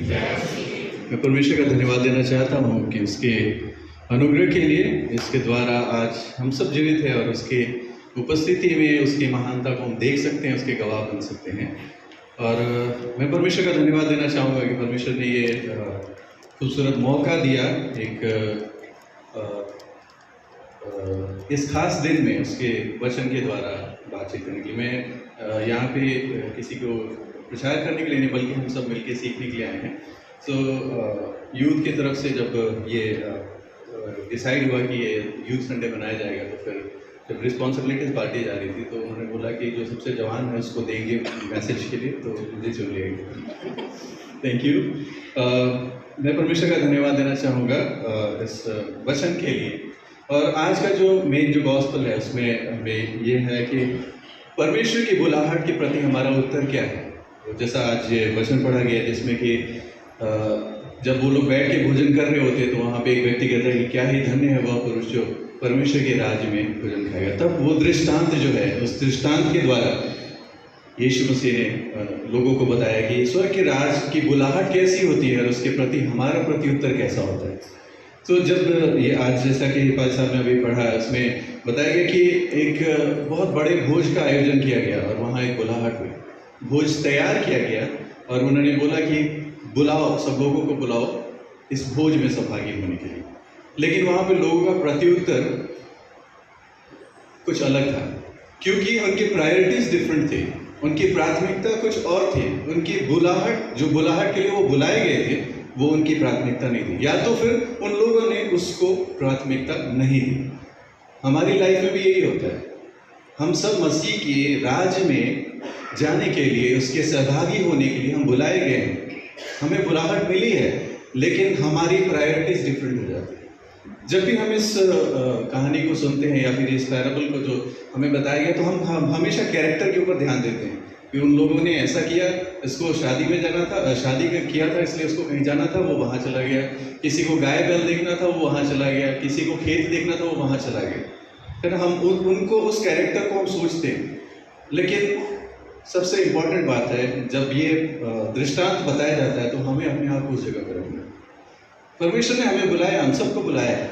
मैं परमेश्वर का धन्यवाद देना चाहता हूँ कि उसके अनुग्रह के लिए इसके द्वारा आज हम सब जीवित हैं और उसके उपस्थिति में उसकी महानता को हम देख सकते हैं, उसके गवाह बन सकते हैं। और मैं परमेश्वर का धन्यवाद देना चाहूँगा कि परमेश्वर ने ये खूबसूरत मौका दिया इस खास दिन में उसके वचन के द्वारा बातचीत करने के लिए। मैं यहाँ पे किसी को प्रचार करने के लिए नहीं बल्कि हम सब मिलके सीखने के लिए आए हैं। सो यूथ की तरफ से जब ये डिसाइड हुआ कि ये यूथ संडे मनाया जाएगा तो फिर जब रिस्पॉन्सिबिलिटीज़ बांटी जा रही थी तो उन्होंने बोला कि जो सबसे जवान है उसको देंगे मैसेज के लिए, तो मुझे चुन लिया। Thank you. मैं परमेश्वर का धन्यवाद देना चाहूँगा इस वचन के लिए। और आज का जो मेन जो गॉस्पेल है उसमें हमें ये है कि परमेश्वर की बुलाहट के प्रति हमारा उत्तर क्या है। जैसा आज ये वचन पढ़ा गया जिसमें कि जब वो लोग बैठ के भोजन कर रहे होते तो वहाँ पे एक व्यक्ति कहता है कि क्या ही धन्य है वह पुरुष जो परमेश्वर के राज्य में भोजन खाएगा। तब वो दृष्टांत जो है उस दृष्टांत के द्वारा यीशु मसीह ने लोगों को बताया कि स्वर्ग के राज की बुलाहट कैसी होती है और उसके प्रति हमारा प्रत्युत्तर कैसा होता है। तो जब ये आज जैसा कि पाल साहब ने अभी पढ़ा उसमें बताया गया कि एक बहुत बड़े भोज का आयोजन किया गया और वहाँ एक बुलाहट हुई, भोज तैयार किया गया और उन्होंने बोला कि बुलाओ, सब लोगों को बुलाओ इस भोज में सहभागी होने के लिए। लेकिन वहाँ पे लोगों का प्रत्युत्तर कुछ अलग था क्योंकि उनकी प्रायोरिटीज डिफरेंट थे, उनकी प्राथमिकता कुछ और थी। उनकी बुलाहट, जो बुलाहट के लिए वो बुलाए गए थे, वो उनकी प्राथमिकता नहीं थी, या तो फिर उन लोगों ने उसको प्राथमिकता नहीं दी। हमारी लाइफ में भी यही होता है। हम सब मसीह के राज्य में जाने के लिए, उसके सहभागी होने के लिए हम बुलाए गए हैं, हमें बुलाहट मिली है, लेकिन हमारी प्रायोरिटीज डिफरेंट हो जाती है। जब भी हम इस कहानी को सुनते हैं या फिर इस पैराबल को जो हमें बताया गया तो हम हमेशा कैरेक्टर के ऊपर ध्यान देते हैं कि उन लोगों ने ऐसा किया, इसको शादी में जाना था, शादी किया था इसलिए उसको कहीं जाना था, वो वहाँ चला गया। किसी को गाय बैल देखना था, वो वहाँ चला गया। किसी को खेत देखना था, वो वहाँ चला गया। फिर हम उनको, उस कैरेक्टर को हम सोचते हैं। लेकिन सबसे इम्पोर्टेंट बात है, जब ये दृष्टांत बताया जाता है तो हमें अपने आप को उस जगह पर रखना। परमेश्वर ने हमें बुलाया, हम सबको बुलाया है,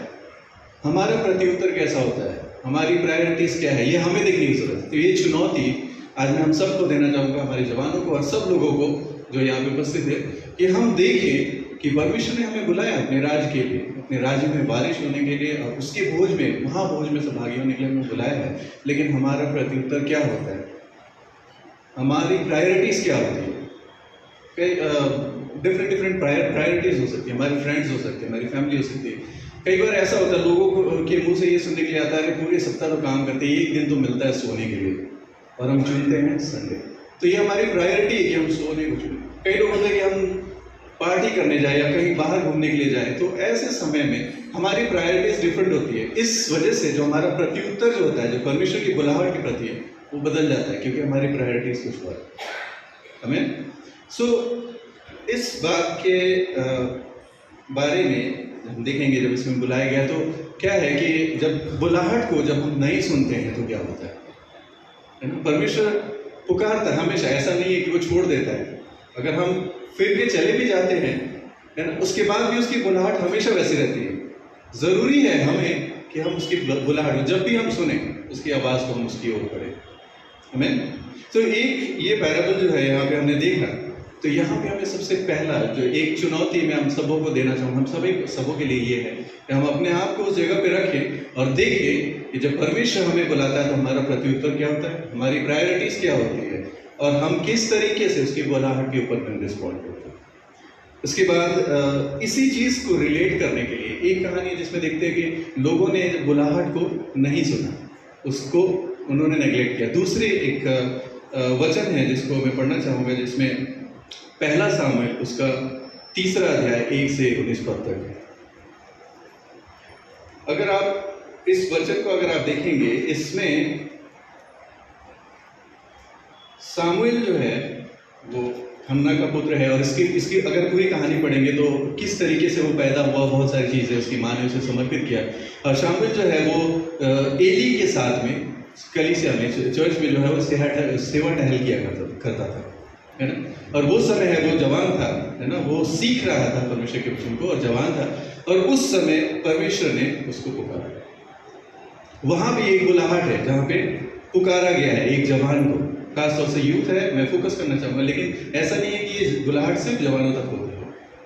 हमारा प्रत्युत्तर कैसा होता है, हमारी प्रायोरिटीज क्या है, ये हमें देखने की जरूरत है। तो ये चुनौती आज मैं हम सबको देना चाहूँगा, हमारे जवानों को और सब लोगों को जो यहाँ पे उपस्थित है, कि हम देखें कि परमेश्वर ने हमें बुलाया अपने राज्य के लिए, अपने राज्य में बारिश होने के लिए और उसके भोज में, महाभोज में सहभागी होने के लिए हमें बुलाया है। लेकिन हमारा प्रत्युत्तर क्या होता है, हमारी प्रायोरिटीज़ क्या होती है। कई डिफरेंट प्रायोरिटीज़ हो सकती है, हमारे फ्रेंड्स हो सकते हैं, हमारी फैमिली हो सकती है। कई बार ऐसा होता है लोगों को के मुंह से ये सुनने के लिए आता है पूरे सप्ताह तो काम करते हैं, एक दिन तो मिलता है सोने के लिए और हम चुनते हैं संडे। तो ये हमारी प्रायोरिटी है कि हम सोने को चुनें। कई लोग होते हैं कि हम पार्टी करने जाए या कहीं बाहर घूमने के लिए जाए, तो ऐसे समय में हमारी प्रायोरिटीज डिफरेंट होती है। इस वजह से जो हमारा प्रत्युत्तर जो होता है, जो परमेश्वर की बुलाहट के प्रति है, वो बदल जाता है क्योंकि हमारी प्रायोरिटीज कुछ और हमें। सो इस बात के बारे में हम देखेंगे जब इसमें बुलाया गया तो क्या है कि जब बुलाहट को जब हम नहीं सुनते हैं तो क्या होता है ना। परमेश्वर पुकारता है हमेशा, ऐसा नहीं है कि वो छोड़ देता है। अगर हम फिर के चले भी जाते हैं है ना, उसके बाद भी उसकी बुलाहट हमेशा वैसी रहती है। ज़रूरी है हमें कि हम उसकी बुलाहट जब भी हम सुने उसकी आवाज़ को हम उसकी ओर करें, हमें। तो एक ये पैराबल जो है यहाँ पे हमने देखा, तो यहाँ पे हमें सबसे पहला जो एक चुनौती मैं हम सबों को देना चाहूँ, हम सबों के लिए ये है कि हम अपने आप को उस जगह पे रखें और देखें कि जब परमेश्वर हमें बुलाता है तो हमारा प्रत्युत्तर क्या होता है, हमारी प्रायोरिटीज़ क्या होती है और हम किस तरीके से उसकी बुलाहट के ऊपर में रिस्पॉन्ड करते हैं। उसके बाद इसी चीज़ को रिलेट करने के लिए एक कहानी है जिसमें देखते हैं कि लोगों ने बुलाहट को नहीं सुना, उसको उन्होंने नेगलेक्ट किया। दूसरे एक वचन है जिसको मैं पढ़ना चाहूँगा, जिसमें पहला सामुएल उसका 3 अध्याय 1 से 19 पद तक है। अगर आप इस वचन को अगर आप देखेंगे, इसमें सामुएल जो है वो हन्ना का पुत्र है और इसकी अगर पूरी कहानी पढ़ेंगे तो किस तरीके से वो पैदा हुआ, बहुत सारी चीज़ें उसकी माँ ने उसे समर्पित किया। और शामुएल जो है वो एली के साथ में कलीसिया में, चर्च में जो है वो सेवा टहल किया करता था, है ना। और वो समय है वो जवान था, है ना, वो सीख रहा था परमेश्वर के वचन को और जवान था, और उस समय परमेश्वर ने उसको पुकारा। वहाँ भी एक बुलाहट है जहाँ पे पुकारा गया है एक जवान को, खासतौर से यूथ है, मैं फोकस करना चाहूँगा, लेकिन ऐसा नहीं है कि ये बुलाहट सिर्फ जवानों तक होती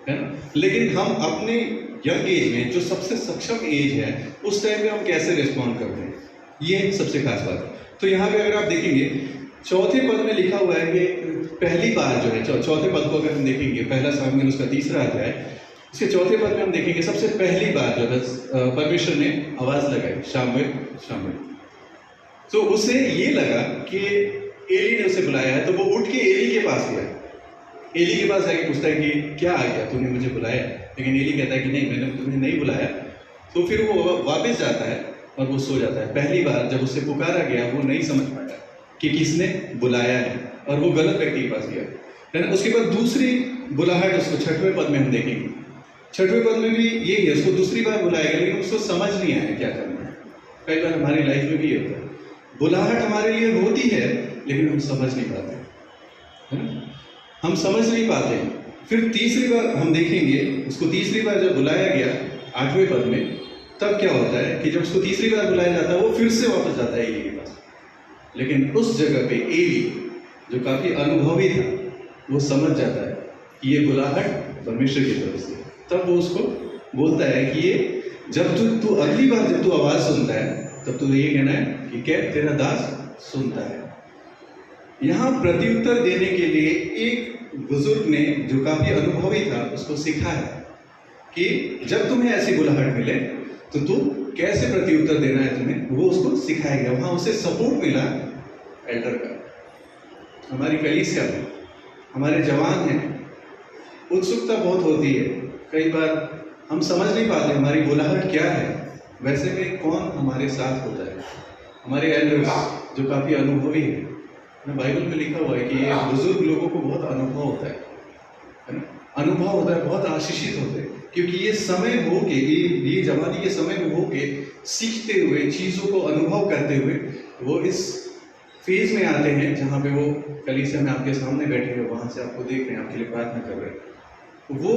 है ना। लेकिन हम अपने यंग एज में, जो सबसे सक्षम एज है, उस टाइम पे हम कैसे रिस्पॉन्ड करते हैं, ये सबसे खास बात है। तो यहाँ पे अगर आप देखेंगे चौथे पद में लिखा हुआ है कि पहली बार जो है, चौथे पद को अगर हम देखेंगे, पहला सामुएल उसका 3रा अध्याय, उसके चौथे पद में हम देखेंगे सबसे पहली बार जो है परमेश्वर ने आवाज़ लगाई, शामुएल शामुएल। तो उसे ये लगा कि एली ने उसे बुलाया है, तो वो उठ के एली के पास गया। एली के पास जाके पूछता है कि क्या आ गया, तूने मुझे बुलाया? लेकिन एली कहता है कि नहीं, मैंने तुम्हें नहीं बुलाया। तो फिर वो वापस जाता है और वो सो जाता है। पहली बार जब उसे पुकारा गया, वो नहीं समझ पाया कि किसने बुलाया है, और वो गलत व्यक्ति के पास गया, है ना। उसके बाद दूसरी बुलाहट उसको 6वें पद में हम देखेंगे। 6वें पद में भी यही है, उसको दूसरी बार बुलाया गया, लेकिन उसको समझ नहीं आया क्या करना है। कई बार हमारी लाइफ में भी ये होता है, बुलाहट हमारे लिए होती है, लेकिन हम समझ नहीं पाते, है ना, हम समझ नहीं पाते। फिर तीसरी बार हम देखेंगे, उसको तीसरी बार जब बुलाया गया 8वें पद में, तब क्या होता है कि जब उसको तीसरी बार बुलाया जाता है, वो फिर से वापस जाता है एली के पास। लेकिन उस जगह पे एली, जो काफ़ी अनुभवी था, वो समझ जाता है कि ये बुलाहट परमेश्वर की तरफ से। तब वो उसको बोलता है कि ये जब तू अगली बार जब तू आवाज़ सुनता है, तब तू ये कहना है कि क्या तेरा दास सुनता है। यहाँ प्रत्युत्तर देने के लिए एक बुजुर्ग ने, जो काफ़ी अनुभवी था, उसको सिखाया कि जब तुम्हें ऐसी बुलाहट मिले तो तू कैसे प्रत्युत्तर देना है तुम्हें, वो उसको सिखाया गया। वहाँ उसे सपोर्ट मिला एल्डर का। हमारी कलीसिया में हमारे जवान हैं, उत्सुकता बहुत होती है, कई बार हम समझ नहीं पाते हमारी बुलाहट क्या है। वैसे में कौन हमारे साथ होता है? हमारे एल्डर्स जो काफ़ी अनुभवी है। बाइबल में लिखा हुआ है कि ये बुजुर्ग लोगों को बहुत अनुभव होता है ना, अनुभव होता है, बहुत आशीषित होते हैं, क्योंकि ये समय हो के, ये जवानी के समय में हो के, सीखते हुए, चीज़ों को अनुभव करते हुए, वो इस फेज में आते हैं जहाँ पे वो कलीसिया में आपके सामने बैठे हुए, वहाँ से आपको देख रहे हैं, आपके लिए प्रार्थना कर रहे हैं। वो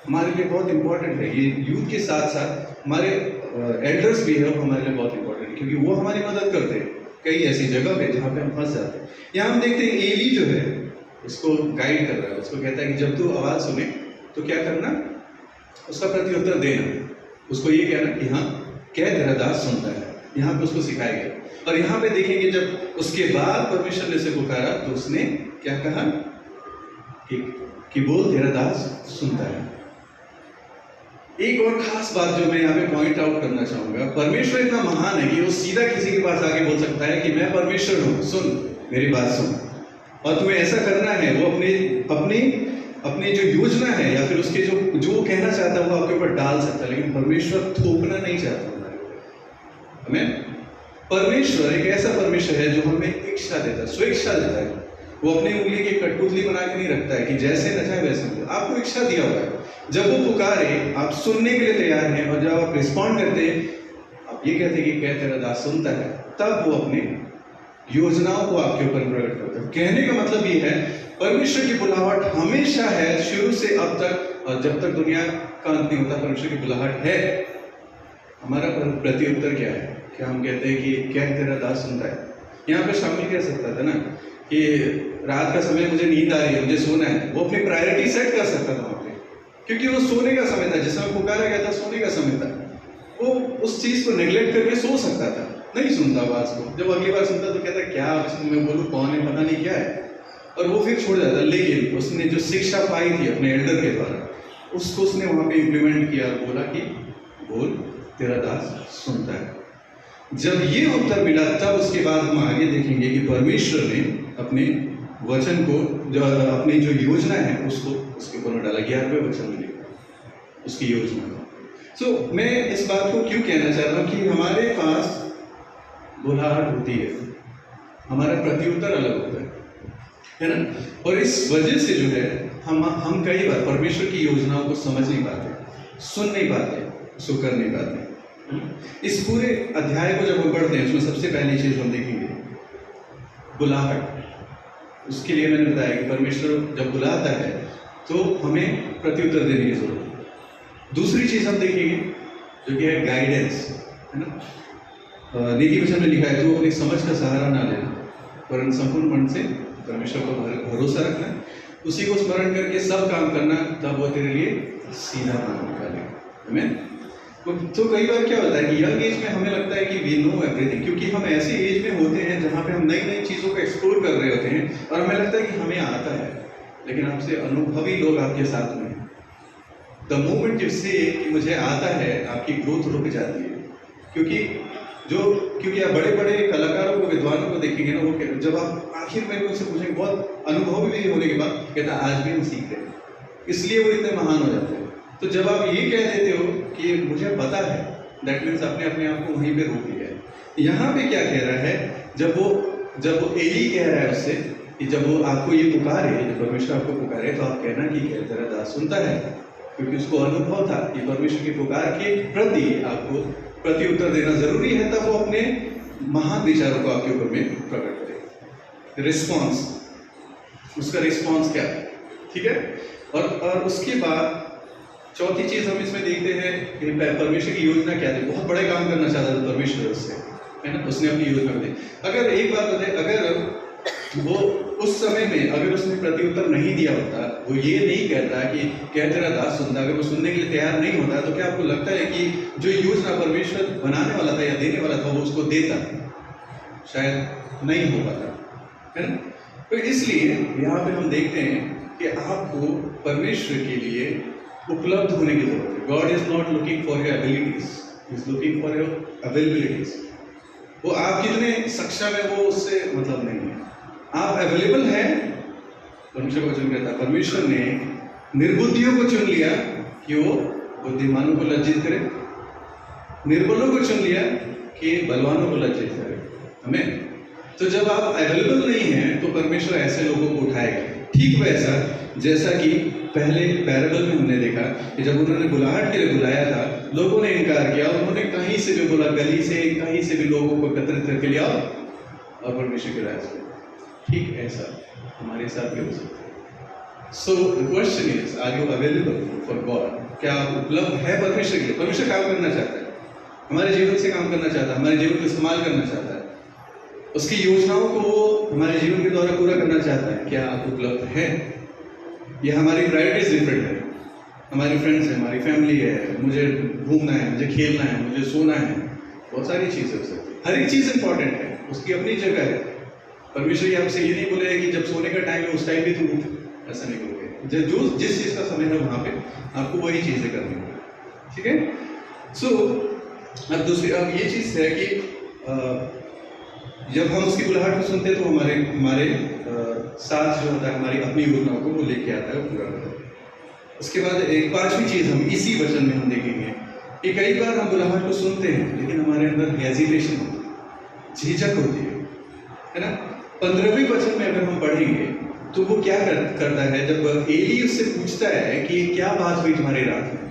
हमारे लिए बहुत इंपॉर्टेंट है। ये यूथ के साथ साथ हमारे एल्डर्स भी है, वो हमारे लिए बहुत इंपॉर्टेंट है, क्योंकि वो हमारी मदद करते हैं कई ऐसी जगह पे जहाँ पे हम फंस जाते हैं। यहाँ हम देखते हैं एली जो है उसको गाइड कर रहा है, उसको कहता है कि जब तू आवाज़ सुने तो क्या करना, उसका प्रत्युत्तर देना, उसको ये कहना कि हाँ, क्या तेरा दास सुनता है। यहाँ पे उसको सिखाया गया। और यहाँ पे देखेंगे जब उसके बाद परमेश्वर ने उसे पुकारा तो उसने क्या कहा कि बोल तेरा दास सुनता है। एक और खास बात जो मैं यहाँ पे पॉइंट आउट करना चाहूँगा, परमेश्वर इतना महान है कि वो सीधा किसी के पास आके बोल सकता है कि मैं परमेश्वर हूँ, सुन मेरी बात सुन, और तुम्हें ऐसा करना है। वो अपनी जो योजना है या फिर उसके जो कहना चाहता है वो आपके ऊपर डाल सकता है, लेकिन परमेश्वर थोपना नहीं चाहता। हमें परमेश्वर एक ऐसा परमेश्वर है जो हमें इच्छा देता है, स्वेच्छा देता है। वो अपनी उंगली की कठपुतली बना के नहीं रखता है कि जैसे न चाहे वैसे हो। आपको इच्छा दिया हुआ है, जब वो पुकारे आप सुनने के लिए तैयार हैं, और जब आप रिस्पॉन्ड करते हैं, आप ये कहते हैं कि क्या तेरा दास सुनता है, तब वो अपनी योजनाओं को आपके ऊपर प्रकट करता है। कहने का मतलब ये है, परमेश्वर की बुलाहट हमेशा है, शुरू से अब तक, और जब तक दुनिया का अंत नहीं होता परमेश्वर की बुलाहट है। हमारा प्रत्युत्तर क्या है? क्या हम कहते हैं कि क्या तेरा दास सुनता है? यहाँ पे शामिल कह सकता था ना कि रात का समय मुझे नींद आ रही है, मुझे सोना है। वो अपनी प्रायोरिटी सेट कर सकता था वहाँ पे, क्योंकि वो सोने का समय था, जिस समय पुकारा गया था सोने का समय था। वो उस चीज़ को नेग्लेक्ट करके सो सकता था, नहीं सुनता आवाज़ को। जब अगली बार सुनता तो कहता क्या मैं बोलूँ, कौन है, पता नहीं क्या है, और वो फिर छोड़ जाता। लेकिन उसने जो शिक्षा पाई थी अपने एल्डर के द्वारा, उसको उसने वहाँ पे इम्प्लीमेंट किया, बोला कि बोल तेरा दास सुनता है। जब ये उत्तर मिला, तब उसके बाद हम आगे देखेंगे कि परमेश्वर ने अपने वचन को, जो अपनी जो योजना है उसको उसके ऊपर डाला। 11वें वचन में लिखा उसकी योजना का। मैं इस बात को क्यों कहना चाह रहा हूँ कि हमारे पास बुलाहट होती है, हमारा प्रत्युत्तर अलग होता है ना। और इस वजह से जो है हम कई बार परमेश्वर की योजनाओं को समझ नहीं पाते, सुन नहीं पाते, उसको कर नहीं पाते। इस पूरे अध्याय को जब हम पढ़ते हैं, उसमें सबसे पहली चीज हम देखेंगे बुलाहट। उसके लिए मैंने बताया कि परमेश्वर जब बुलाता है तो हमें प्रत्युत्तर देने की जरूरत है। दूसरी चीज हम देखेंगे जो कि है गाइडेंस, है ना। नीति वचन में लिखा है तो अपनी समझ का सहारा ना लेना, वरन संपूर्ण मन से परमेश्वर पर भरोसा रखना, उसी को स्मरण करके सब काम करना, तब वो तेरे लिए सीधा मार्ग निकालेगा। हमें तो कई बार क्या होता है कि यंग एज में हमें लगता है कि वी नो एवरीथिंग, क्योंकि हम ऐसी एज में होते हैं जहाँ पे हम नई नई चीज़ों को एक्सप्लोर कर रहे होते हैं और हमें लगता है कि हमें आता है, लेकिन आपसे अनुभवी लोग आपके साथ में हैं। द मोमेंट यू से कि मुझे आता है, आपकी ग्रोथ रुक जाती है। क्योंकि आप बड़े बड़े कलाकारों को, विद्वानों को देखेंगे ना, वो जब आप आखिर में उनसे पूछेंगे, बहुत अनुभवी भी होने के बाद कहता है आज भी हम सीख रहे हैं, इसलिए वो इतने महान हो जाते हैं। तो जब आप ये कह देते हो कि मुझे पता है, दैट मीन्स आपने अपने आप को वहीं पे रोक लिया है। यहाँ पे क्या कह रहा है, जब वो एली कह रहा है उससे कि जब वो आपको ये पुकारे, जब परमेश्वर आपको पुकारे, तो आप कहना कि कह तेरा दास सुनता है, क्योंकि उसको अनुभव था कि परमेश्वर की पुकार के प्रति आपको प्रति उत्तर देना जरूरी है, तब वो अपने महान विचारों को आपके ऊपर में प्रकट करे। रिस्पॉन्स, उसका रिस्पॉन्स क्या है, ठीक है। और उसके बाद चौथी चीज हम इसमें देखते हैं कि परमेश्वर की योजना क्या थी। बहुत बड़े काम करना चाहता था परमेश्वर उससे, है ना, उसने अपनी योजना दी। अगर एक बात बताए, अगर वो उस समय में अगर उसने प्रत्युत्तर नहीं दिया होता, वो ये नहीं कहता कि क्या तेरा दास सुनता, अगर वो सुनने के लिए तैयार नहीं होता, तो क्या आपको लगता है कि जो योजना परमेश्वर बनाने वाला था या देने वाला था वो उसको देता? शायद नहीं हो पाता, है ना। तो इसलिए यहाँ पे हम देखते हैं कि आपको परमेश्वर के लिए उपलब्ध होने की जरूरत है। God is not looking for your abilities, is looking for your availabilities. वो आप कितने सक्षम है वो उससे मतलब नहीं है, आप अवेलेबल हैं। परमेश्वर को चुन कहता है, परमेश्वर ने निर्बुद्धियों को चुन लिया कि वो बुद्धिमानों को लज्जित करे, निर्बलों को चुन लिया कि बलवानों को लज्जित करे। हमें तो जब आप अवेलेबल नहीं हैं तो परमेश्वर ऐसे लोगों को उठाएगा। ठीक वैसा जैसा कि पहले पैराबल में हमने देखा कि जब उन्होंने बुलाहट के लिए बुलाया था, लोगों ने इनकार किया, उन्होंने कहीं से भी बोला, गली से कहीं से भी लोगों को एकत्रित करके लिया और परमेश्वर के राज्य में। ठीक ऐसा हमारे साथ भी हो सकता है। So the question is, are you available for god? क्या आप उपलब्ध है परमेश्वर के लिए? परमेश्वर काम करना चाहता है, हमारे जीवन से काम करना चाहता है, हमारे जीवन को इस्तेमाल करना चाहता है, उसकी योजनाओं को वो हमारे जीवन के द्वारा पूरा करना चाहता है। क्या आप उपलब्ध है? ये हमारी प्रायोरिटीज डिफरेंट है। हमारी फ्रेंड्स है, हमारी फैमिली है, मुझे घूमना है, मुझे खेलना है, मुझे सोना है, बहुत सारी चीज़ें हो सकती है। हर एक चीज़ इंपॉर्टेंट है, उसकी अपनी जगह है। परमेश्वर ये आपसे ये नहीं बोलेगा कि जब सोने का टाइम है उस टाइम भी तुम उठ, ऐसा नहीं बोलोगे। जो जिस चीज़ का समय है वहाँ पे आपको वही चीज़ें करनी होगी, ठीक है। सो अब ये चीज़ है कि जब हम उसकी बुलाहट को सुनते हैं तो हमारे साथ जो होता है, हमारी अपनी योजनाओं को वो लेके आता है, पूरा करता है। उसके बाद एक पांचवी चीज़ हम इसी वचन में हम देखेंगे कि कई बार हम बुलाहट को सुनते हैं लेकिन हमारे अंदर हेजिटेशन होती है, झिझक होती है ना। 15वें वचन में अगर हम पढ़ेंगे तो वो क्या करता है, जब एली उससे पूछता है कि क्या बात हुई तुम्हारी रात में,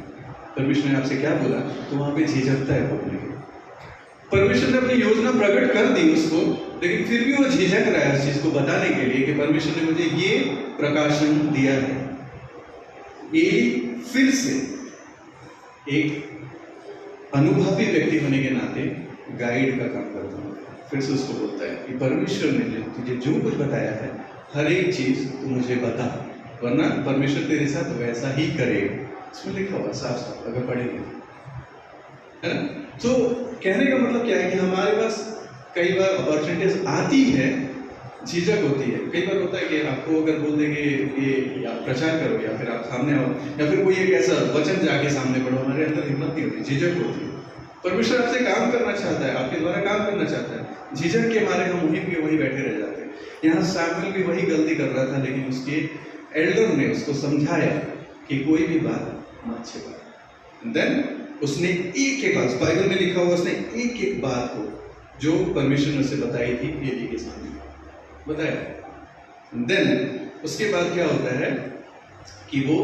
परमेश्वर ने आपसे क्या बोला, तो वहाँ पे झिझकता है बोलने के। परमेश्वर ने अपनी योजना प्रकट कर दी उसको, लेकिन फिर भी वो झिझक रहा है उस चीज को बताने के लिए कि परमेश्वर ने मुझे ये प्रकाशन दिया है। ये फिर से एक अनुभवी व्यक्ति होने के नाते गाइड का काम करता हूँ। फिर से उसको बोलता है कि परमेश्वर ने तुझे जो कुछ बताया है हर एक चीज तू मुझे बता, वरना परमेश्वर तेरे साथ वैसा ही करेगा। इसमें लिखा हुआ साफ साफ, अगर पढ़ेंगे, है ना। तो कहने का मतलब क्या है कि हमारे पास कई बार अपॉर्चुनिटीज आती है, झिझक होती है। कई बार होता है कि आपको अगर बोल देंगे कि आप प्रचार करो या फिर आप सामने आओ या फिर कोई एक ऐसा वचन जाके सामने पढ़ो, हमारे अंदर हिम्मत नहीं होती, झिझक होती है। परमेश्वर आपसे काम करना चाहता है, आपके द्वारा काम करना चाहता है, झिझक के मारे हम वहीं पे वहीं बैठे रह जाते हैं। यहाँ सामुएल भी वही गलती कर रहा था, लेकिन उसके एल्डर ने उसको समझाया कि कोई भी बात मत छिपा। देन उसने एक बात, बाइबल में लिखा हुआ, उसने एक बात को जो परमेश्वर ने उसे बताई थी एली के सामने बताया। देन उसके बाद क्या होता है कि वो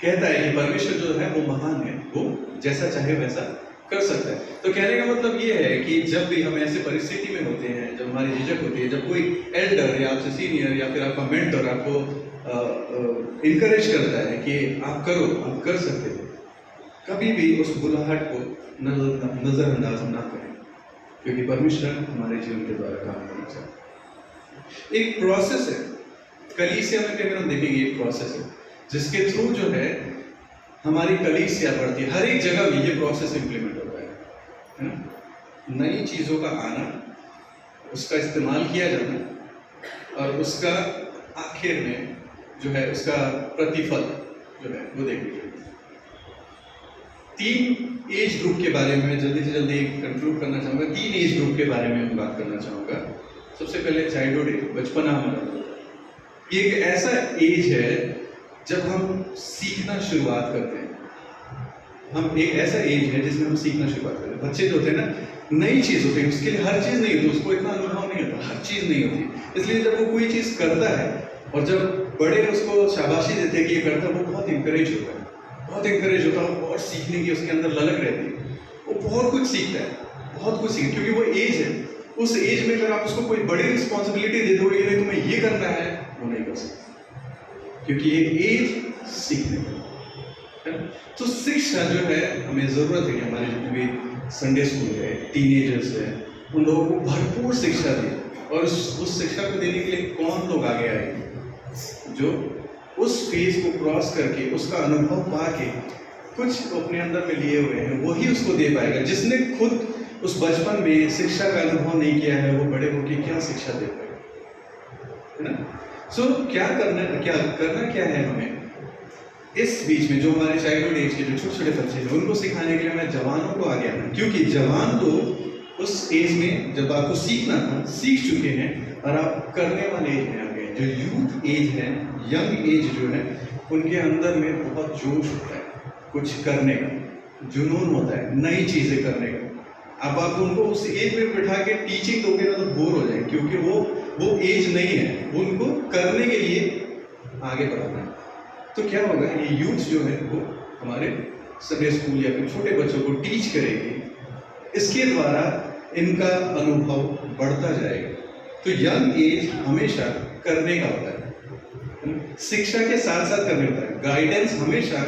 कहता है कि परमेश्वर जो है वो महान है, वो जैसा चाहे वैसा कर सकता है। तो कहने का मतलब ये है कि जब भी हम ऐसे परिस्थिति में होते हैं, जब हमारी झिझक होती है, जब कोई एल्डर या आपसे सीनियर या फिर आपका मेंटर आपको इनकरेज करता है कि आप करो, आप कर सकते हो, कभी भी उस बुलाहट को नजरअंदाज ना करें, क्योंकि परमेश्वर हमारे जीवन के द्वारा काम करना चाहता है। एक प्रोसेस है, कलीसिया में भी अगर हम देखेंगे एक प्रोसेस है जिसके थ्रू जो है हमारी कलीसिया बढ़ती है। हर एक जगह में ये प्रोसेस इंप्लीमेंट होता है ना? नई चीज़ों का आना, उसका इस्तेमाल किया जाना और उसका आखिर में जो है उसका प्रतिफल जो है वो देखने के लिए। 3 एज ग्रुप के बारे में जल्दी से जल्दी कंक्लूड करना चाहूँगा। 3 एज ग्रुप के बारे में हम बात करना चाहूँगा। सबसे पहले चाइल्डहुड एज, बचपना हमारा, ये एक ऐसा एज है जब हम सीखना शुरुआत करते हैं। हम एक ऐसा एज है जिसमें हम सीखना शुरुआत करते हैं। बच्चे जो होते हैं ना, नई चीज़ होती है, उसके लिए हर चीज़ नहीं होती, उसको इतना अनुभव नहीं होता, हर चीज़ नहीं होती। इसलिए जब वो कोई चीज़ करता है और जब बड़े उसको शाबाशी देते हैं कि ये करता है, वो बहुत इंकरेज होता है, बहुत इंकरेज होता है और सीखने की उसके अंदर ललक रहती है। वो बहुत कुछ सीखता है, बहुत कुछ सीखता है, क्योंकि वो एज है। उस एज में अगर आप उसको कोई बड़ी रिस्पॉन्सिबिलिटी दे दो, ये नहीं तुम्हें ये करना है, वो नहीं कर सकता, क्योंकि ये एज सीखने का है। तो शिक्षा जो है, हमें ज़रूरत है कि हमारे जितने भी संडे स्कूल है, टीनेजर्स है, उन लोगों को भरपूर शिक्षा दें। और उस शिक्षा को देने के लिए कौन लोग आगे आएंगे? जो उस फेज को क्रॉस करके उसका अनुभव पा के कुछ अपने अंदर में लिए हुए हैं, वही उसको दे पाएगा। जिसने खुद उस बचपन में शिक्षा का अनुभव नहीं किया है, वो बड़े होकर क्या शिक्षा दे पाएगा, है ना? सो क्या करना है हमें इस बीच में, जो हमारे चाइल्डहुड एज के जो छोटे छोटे बच्चे हैं, उनको सिखाने के लिए हमें जवानों को आगे आना, क्योंकि जवान तो उस एज में जब आपको सीखना था, सीख चुके हैं और आप करने वाले एज में आ गए। जो यूथ एज है, यंग एज जो है, उनके अंदर में बहुत जोश होता है कुछ करने का, जुनून होता है नई चीज़ें करने का। आप उनको उस एज में बिठा के टीचिंग दोगे ना तो बोर हो जाए, क्योंकि वो एज नहीं है, उनको करने के लिए आगे बढ़ाना है। तो क्या होगा, ये यूथ जो है वो हमारे संडे स्कूल या फिर छोटे बच्चों को टीच करेंगे, इसके द्वारा इनका अनुभव बढ़ता जाएगा। तो यंग एज हमेशा करने का होता है, शिक्षा के साथ साथ करने होता है। गाइडेंस हमेशा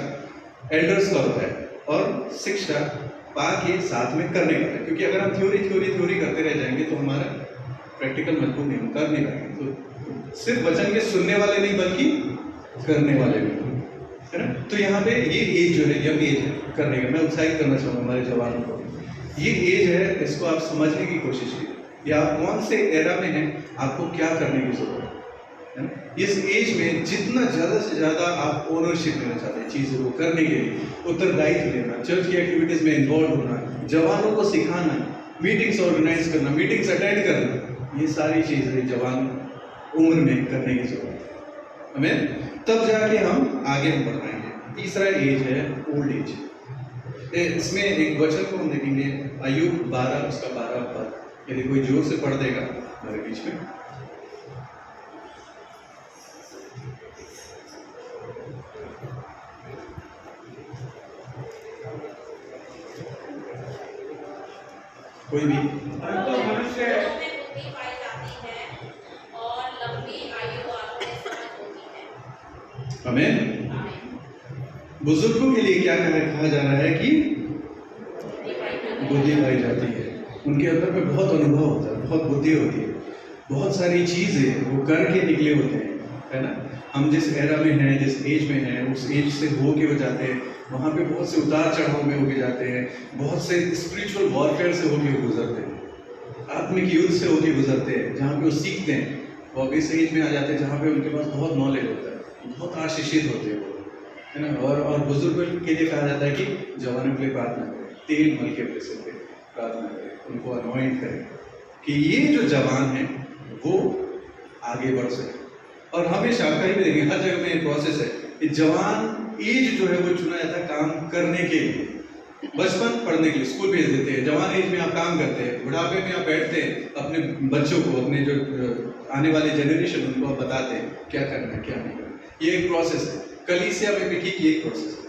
एल्डर्स का होता है और शिक्षा पा के साथ में करने का होता है। क्योंकि अगर हम थ्योरी करते रह जाएंगे तो हमारा प्रैक्टिकल मजबूत नहीं, कर नहीं पाएंगे। तो सिर्फ वचन के सुनने वाले नहीं बल्कि करने वाले भी, है ना? तो यहाँ पे ये एज जो है, यंग एज है करने का। मैं उत्साहित करना चाहूँगा हमारे जवानों को, ये एज है, इसको आप समझने की कोशिश कीजिए। या आप कौन से एरा में हैं, आपको क्या करने की जरूरत है ना? इस एज में जितना ज़्यादा से ज़्यादा आप ओनरशिप लेना चाहते हैं चीज़ों को करने के लिए, उत्तरदायित्व लेना, चर्च की एक्टिविटीज़ में इन्वॉल्व होना, जवानों को सिखाना, मीटिंग्स ऑर्गेनाइज करना, मीटिंग्स अटेंड करना, ये सारी चीज़ें जवान उम्र में करने की जरूरत है हमें, तब जाके हम आगे बढ़ पाएंगे। तीसरा एज है ओल्ड एज। इसमें एक वचन को हम देखेंगे, अय्यूब 12 उसका 12 पद, यदि कोई जोर से पढ़ देगा हमारे बीच में। कोई भी मनुष्य बुद्धि पाई जाती है और लंबी आयु आपने समझ होती है। हमें बुजुर्गों के लिए क्या कहा जा रहा है कि बुद्धि पाई जाती है। उनके अंदर में बहुत अनुभव होता है, बहुत बुद्धि होती है, बहुत सारी चीज़ें वो करके निकले होते हैं, है ना? हम जिस एरा में हैं, जिस एज में हैं, उस एज से होके हो जाते हैं, वहाँ पे बहुत से उतार चढ़ाव में होके जाते हैं, बहुत से स्पिरिचुअल वॉरफेयर से होके गुजरते हैं, आत्मिक युद्ध से होके गुजरते हैं, जहाँ पे वो सीखते हैं। वो इस एज में आ जाते हैं जहाँ पे उनके पास बहुत नॉलेज होता है, बहुत आशीषित होते हैं वो, है ना? और बुजुर्गों के लिए कहा जाता है कि जवानों के लिए प्रार्थना करें, तेल मल के अपने सिर पे प्रार्थना करें, उनको अनॉइंट करें कि ये जो जवान हैं वो आगे बढ़ सके। और हमेशा कहीं भी देखेंगे, हर जगह में ये प्रोसेस है कि जवान एज जो है वो चुना जाता है काम करने के लिए। बचपन पढ़ने के लिए स्कूल भेज देते हैं, जवान एज में आप काम करते हैं, बुढ़ापे में आप बैठते हैं, अपने बच्चों को, अपने जो आने वाले जनरेशन उनको आप बताते हैं क्या करना है क्या नहीं करना। ये एक प्रोसेस है। कलीसिया में भी ठीक ये एक प्रोसेस है।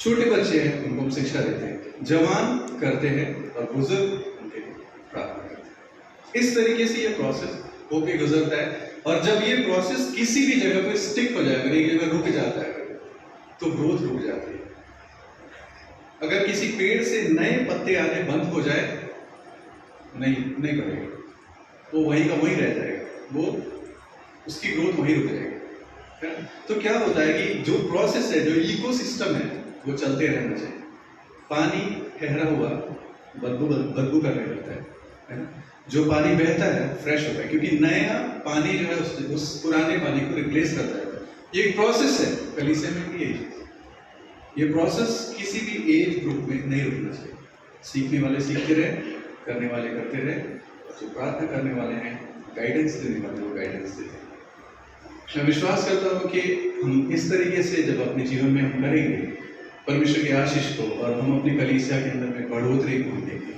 छोटे बच्चे हैं उनको हम शिक्षा देते हैं, जवान करते हैं और बुजुर्ग उनके लिए प्रार्थना करते हैं। इस तरीके से ये प्रोसेस होके गुजरता है। और जब ये प्रोसेस किसी भी जगह पे स्टिक हो जाए, अगर एक जगह रुक जाता है तो ग्रोथ रुक जाती है। अगर किसी पेड़ से नए पत्ते आने बंद हो जाए, नहीं बढ़ेगा, वो वहीं का वहीं रह जाएगा, वो उसकी ग्रोथ वहीं रुक जाएगी। है ना? तो क्या होता है कि जो प्रोसेस है, जो इकोसिस्टम है, वो चलते रहना चाहिए। पानी ठहरा हुआ बदबू करने लगता है ना? जो पानी बहता है फ्रेश होता है, क्योंकि नया पानी जो है उस पुराने पानी को रिप्लेस करता है। ये एक प्रोसेस है कलीसिया में भी। ये प्रोसेस किसी भी एज ग्रुप में नहीं रुकना चाहिए। सीखने वाले सीखते रहे, करने वाले करते रहे, जो प्रार्थना करने वाले हैं, गाइडेंस देने वाले वो गाइडेंस देते हैं। मैं विश्वास करता हूँ कि हम इस तरीके से जब अपने जीवन में हम करेंगे परमेश्वर की आशीष को, और हम अपनी कलीसिया के अंदर में बढ़ोतरी को देंगे।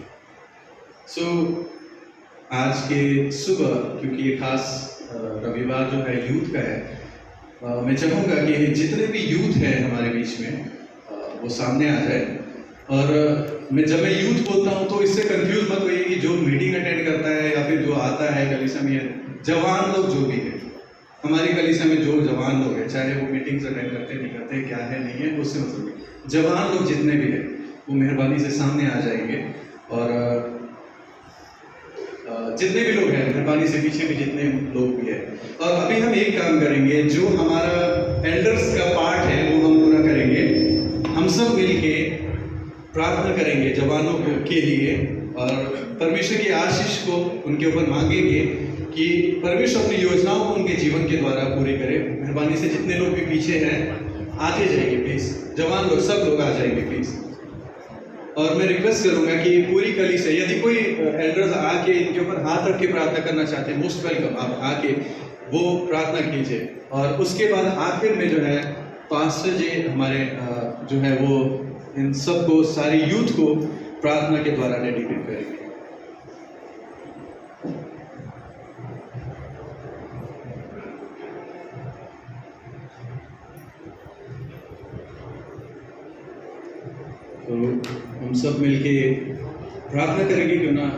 आज के सुबह, क्योंकि ये खास रविवार जो है यूथ का है, मैं चाहूँगा कि जितने भी यूथ हैं हमारे बीच में वो सामने आ जाए। और जब मैं यूथ बोलता हूँ तो इससे कंफ्यूज मत होइए कि जो मीटिंग अटेंड करता है या फिर जो आता है कलीसिया में, जवान लोग जो भी है हमारी कलीसिया में, जो जवान लोग हैं, चाहे वो मीटिंग्स अटेंड करते नहीं करते, क्या है नहीं है, उससे मतलब नहीं, जवान लोग जितने भी हैं वो मेहरबानी से सामने आ जाएंगे। और जितने भी लोग हैं मेहरबानी से पीछे भी जितने लोग भी हैं। और अभी हम एक काम करेंगे, जो हमारा एल्डर्स का पार्ट है वो हम पूरा करेंगे। हम सब मिलके प्रार्थना करेंगे जवानों के लिए, और परमेश्वर की आशीष को उनके ऊपर मांगेंगे कि परमेश्वर अपनी योजनाओं को उनके जीवन के द्वारा पूरी करे। मेहरबानी से जितने लोग भी पीछे हैं आते जाइए प्लीज़, जवान लोग सब लोग आ जाएंगे प्लीज़। और मैं रिक्वेस्ट करूंगा कि पूरी कलीसिया, यदि कोई एल्डर्स आके इनके ऊपर हाथ रख के प्रार्थना करना चाहते हैं, मोस्ट वेलकम, आप आके वो प्रार्थना कीजिए। और उसके बाद आखिर में जो है पास्टर जी हमारे जो है वो इन सबको, सारी यूथ को प्रार्थना के द्वारा डेडिकेट करेंगे। तो हम सब मिलके प्रार्थना करेंगे, क्यों ना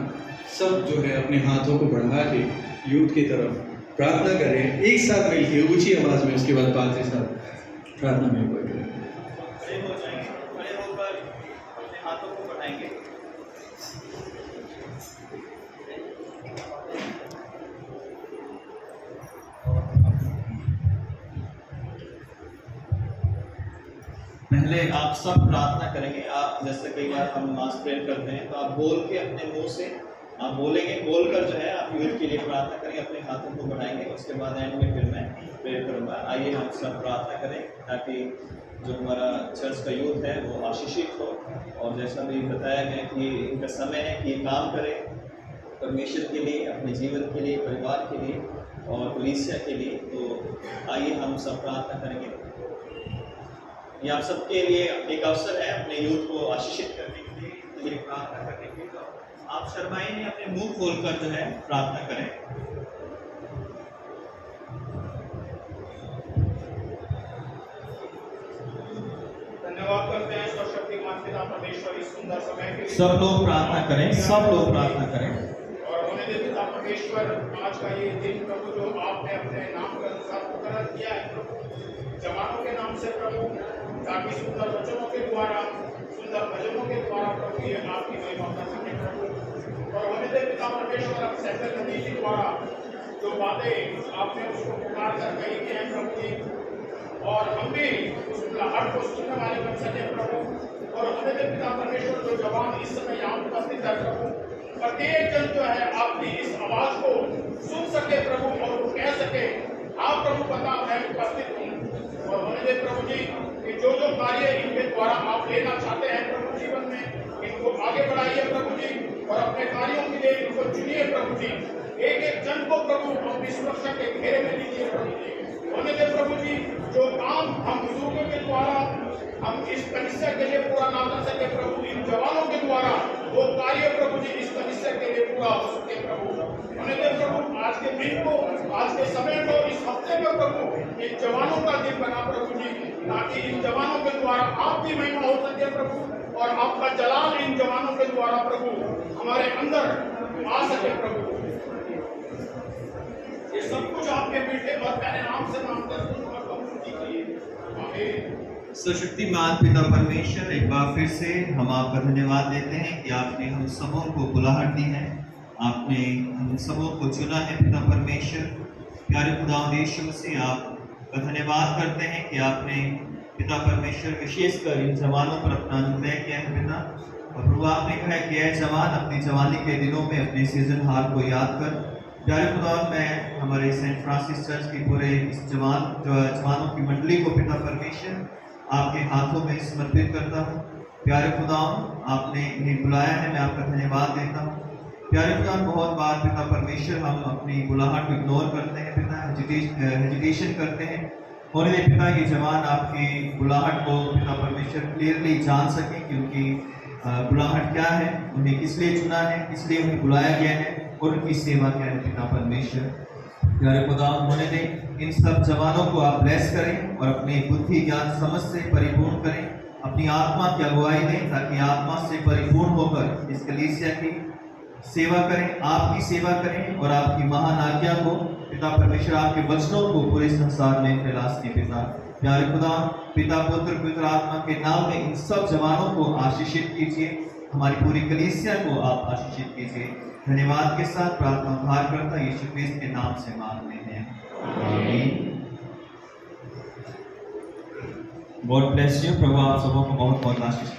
सब जो है अपने हाथों को बढ़ा के यूथ की तरफ प्रार्थना करें, एक साथ मिलके ऊंची आवाज में। उसके बाद पादरी साहब प्रार्थना में कोई करें। खड़े हो जाएंगे, खड़े होकर अपने हाथों को बढ़ाएंगे। पहले आप सब प्रार्थना करेंगे। आप जैसे कई बार हम मास प्रेयर करते हैं तो आप बोल के अपने मुंह से आप बोलेंगे, बोलकर जो है आप यूथ के लिए प्रार्थना करेंगे, अपने हाथों को बढ़ाएंगे। उसके बाद एंड में फिर मैं प्रेयर करूंगा। आइए हम सब प्रार्थना करें ताकि जो हमारा चर्च का यूथ है वो आशीषित हो। और जैसा भी बताया गया कि इनका समय है कि काम करें परमेश्वर के लिए, अपने जीवन के लिए, परिवार के लिए और कलीसिया के लिए। तो आइए हम सब प्रार्थना करेंगे। ये आप सबके लिए एक अवसर है अपने यूथ को आशीषित करने के लिए प्रार्थना करने के लिए। तो आप शर्माइए नहीं, अपने मुंह खोलकर जो है प्रार्थना करें। धन्यवाद करते हैं सर्वशक्तिमान पिता परमेश्वर इस सुंदर समय के लिए। सब लोग प्रार्थना करें, सब लोग प्रार्थना करें। और होने दे पिता परमेश्वर, आज का ये दिन प्रभु जो आपने अपने नाम के अनुसार मुकर्रर किया है प्रभु, जवानों के नाम से प्रभु, ताकि सुंदर वचनों के द्वारा, सुंदर भजनों के द्वारा प्रभु ये आपकी महिमा कर सके प्रभु। और होने दे पिता परमेश्वर, अब सैकड़ नदी के द्वारा जो बातें आपने उसको पुकार कर कही कि हैं प्रभु जी, और हम भी उस बुलाहट को सुनने वाले बन सके प्रभु। और होने दे पिता परमेश्वर, जो जवान इस समय यहाँ उपस्थित है प्रभु, प्रत्येक जन जो है आपकी इस आवाज को सुन सके प्रभु, और वो कह सके हाँ प्रभु बता मैं उपस्थित हूँ। और होने दे प्रभु जी कि जो जो कार्य इनके द्वारा आप लेना चाहते हैं प्रभु जीवन में, इनको आगे बढ़ाइए प्रभु जी, और अपने कार्यों के लिए इनको चुनिए प्रभु जी। एक एक जन को प्रभु अपनी सुरक्षा के घेरे में लीजिए प्रभु जी। होने दे प्रभु जी, जो काम हम बुजुर्गों के द्वारा हम इस कलीसिया के लिए पूरा ना कर सके प्रभु, इन जवानों के द्वारा वो कार्य प्रभु जी इस कलीसिया के लिए पूरा हो सके प्रभु। होने दे प्रभु, आज के दिन को, आज के समय को, इस हफ्ते में प्रभु इन जवानों का दिन बना प्रभु जी, ताकि इन जवानों के द्वारा आपकी महिमा हो सके प्रभु, और आपका जलाल इन जवानों के द्वारा प्रभु हमारे अंदर आ सके प्रभु। ये सब कुछ आपके बेटे और प्यारे नाम से मांगते हैं सुन और कबूल कीजिए। आमीन। सर्वशक्तिमान पिता परमेश्वर, एक बार फिर से हम आपका धन्यवाद देते हैं कि आपने हम सबों को बुलाहट दी है, आपने हम सबों को चुना है पिता परमेश्वर। प्यारे खुदावंद यीशु मसीह, आपका धन्यवाद करते हैं कि आपने पिता परमेश्वर विशेषकर इन जवानों पर अपना निर्णय किया है पिता। और प्रभु आपने कहा है कि ऐ जवान, अपनी जवानी के दिनों में अपने सीजनहार को याद कर। प्यारे खुदावंद, मैं हमारे सेंट फ्रांसिस चर्च की पूरे इस जवानों की मंडली को पिता परमेश्वर आपके हाथों में समर्पित करता हूँ। प्यारे खुदावंद, आपने इन्हें बुलाया है, मैं आपका धन्यवाद देता हूँ। प्यारे खुदावंद, बहुत बार पिता परमेश्वर हम अपनी बुलाहट को इग्नोर करते हैं पिता, हेजिटेशन करते हैं। और ये पिता ये जवान आपकी बुलाहट को पिता परमेश्वर क्लियरली जान सकें कि उनकी बुलाहट क्या है, उन्हें किस लिए चुना है, किस लिए उन्हें बुलाया गया है और उनकी सेवा क्या है पिता परमेश्वर। प्यारे खुदा, होने दें इन सब जवानों को आप ब्लेस करें और अपनी बुद्धि ज्ञान समझ से परिपूर्ण करें, अपनी आत्मा की अगुवाई दें ताकि आत्मा से परिपूर्ण होकर इस कलीसिया की सेवा करें, आपकी सेवा करें और आपकी महान आज्ञा को पिता परमेश्वर, आपके वचनों को पूरे संसार में फैला सके पिता। प्यारे खुदा, पिता पुत्र पवित्र आत्मा के नाम में इन सब जवानों को आशीषित कीजिए, हमारी पूरी कलीसिया को आप आशीषित कीजिए। धन्यवाद के साथ प्रार्थना उद्धार करता यीशु क्रिस्त के नाम से मांगते हैं, आमीन। God bless you. प्रभु आप सबों को बहुत बहुत आशीष